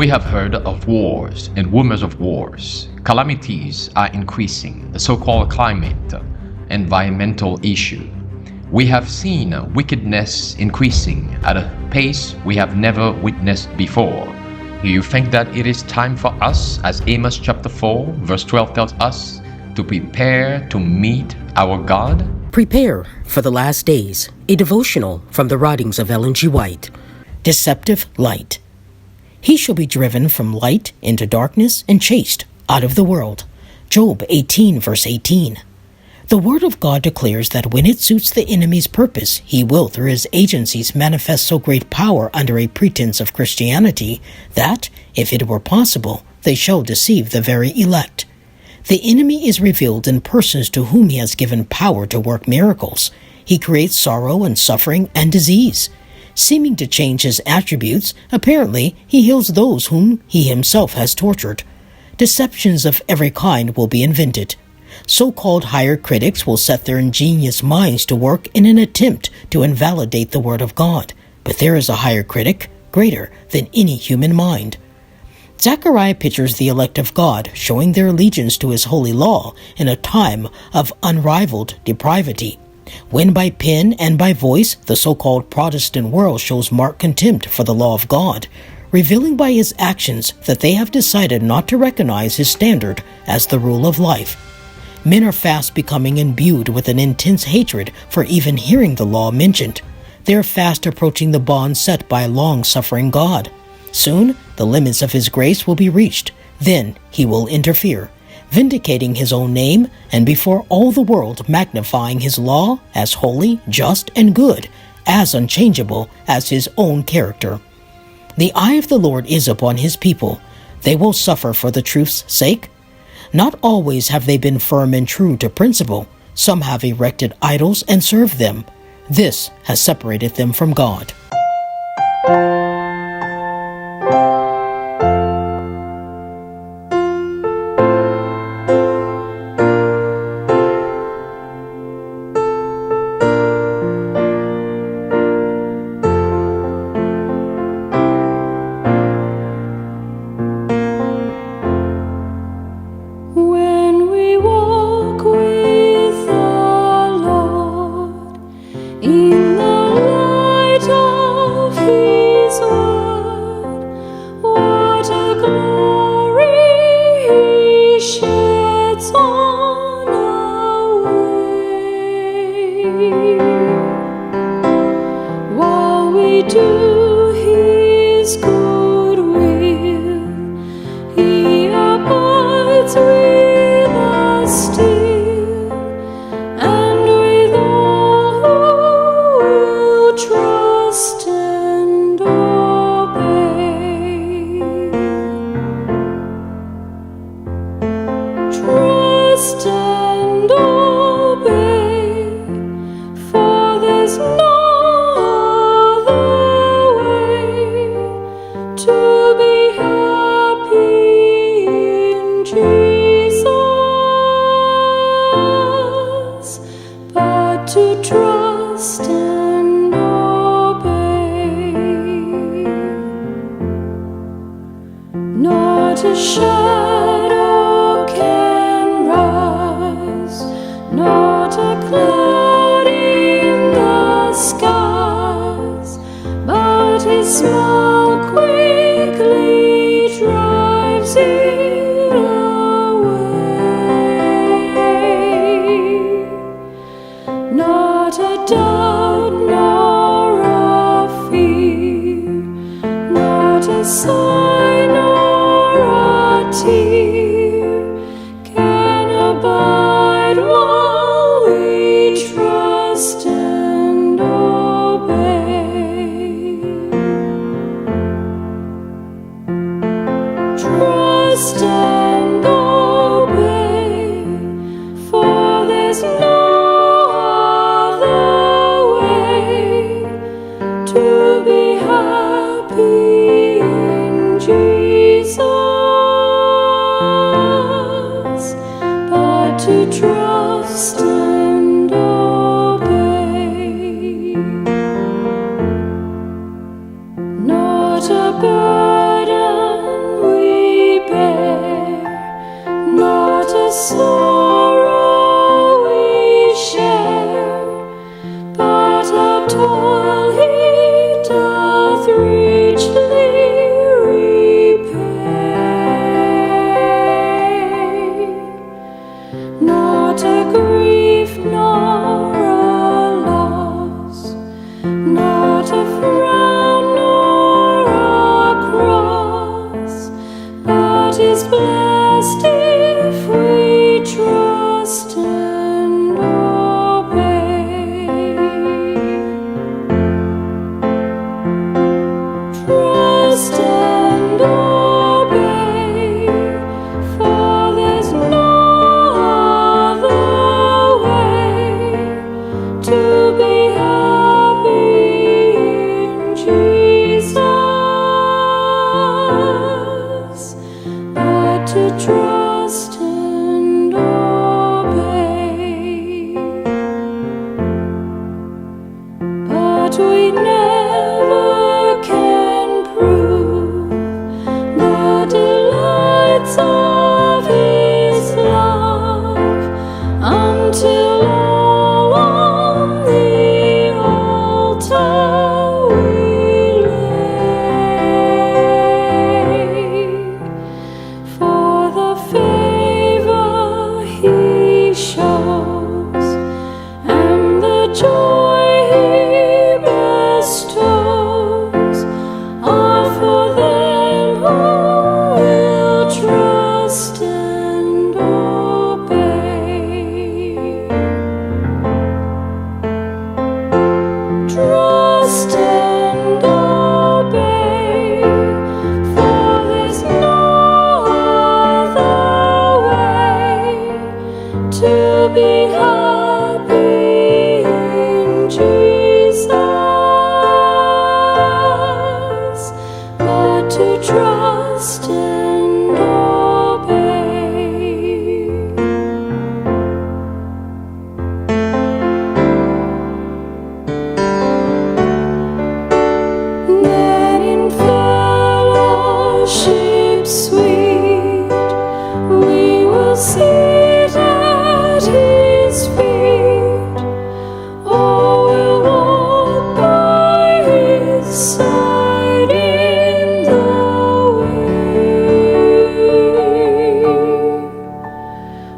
We have heard of wars and rumors of wars. Calamities are increasing, the so-called climate, environmental issue. We have seen wickedness increasing at a pace we have never witnessed before. Do you think that it is time for us, as Amos chapter 4, verse 12 tells us, to prepare to meet our God? Prepare for the Last Days, a devotional from the writings of Ellen G. White. Deceptive light. He shall be driven from light into darkness and chased out of the world. Job 18, verse 18. The Word of God declares that when it suits the enemy's purpose, he will, through his agencies, manifest so great power under a pretense of Christianity that, if it were possible, they shall deceive the very elect. The enemy is revealed in persons to whom he has given power to work miracles. He creates sorrow and suffering and disease. Seeming to change his attributes, apparently he heals those whom he himself has tortured. Deceptions of every kind will be invented. So-called higher critics will set their ingenious minds to work in an attempt to invalidate the Word of God. But there is a higher critic, greater than any human mind. Zechariah pictures the elect of God showing their allegiance to his holy law in a time of unrivaled depravity. When by pen and by voice the so-called Protestant world shows marked contempt for the law of God, revealing by his actions that they have decided not to recognize his standard as the rule of life. Men are fast becoming imbued with an intense hatred for even hearing the law mentioned. They are fast approaching the bond set by a long-suffering God. Soon, the limits of his grace will be reached. Then he will interfere, vindicating his own name, and before all the world magnifying his law as holy, just, and good, as unchangeable as his own character. The eye of the Lord is upon his people. They will suffer for the truth's sake. Not always have they been firm and true to principle. Some have erected idols and served them. This has separated them from God. Be happy in Jesus. be happy in Jesus, but to trust and obey. That in fellowship sweet we will sit at His feet, or will walk by His side in the way.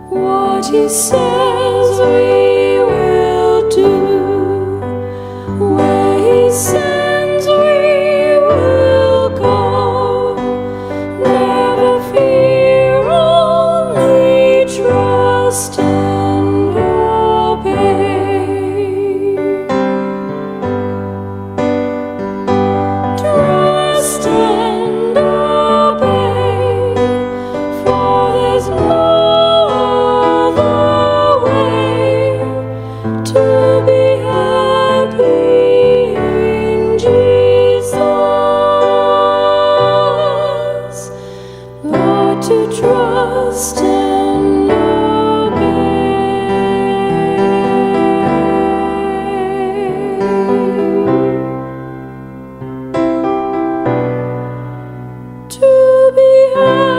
What He says we will do, where He sends we will go. Never fear, only trust and obey. Trust and obey, for there's no other way to be happy in Jesus, but to trust and obey. To be happy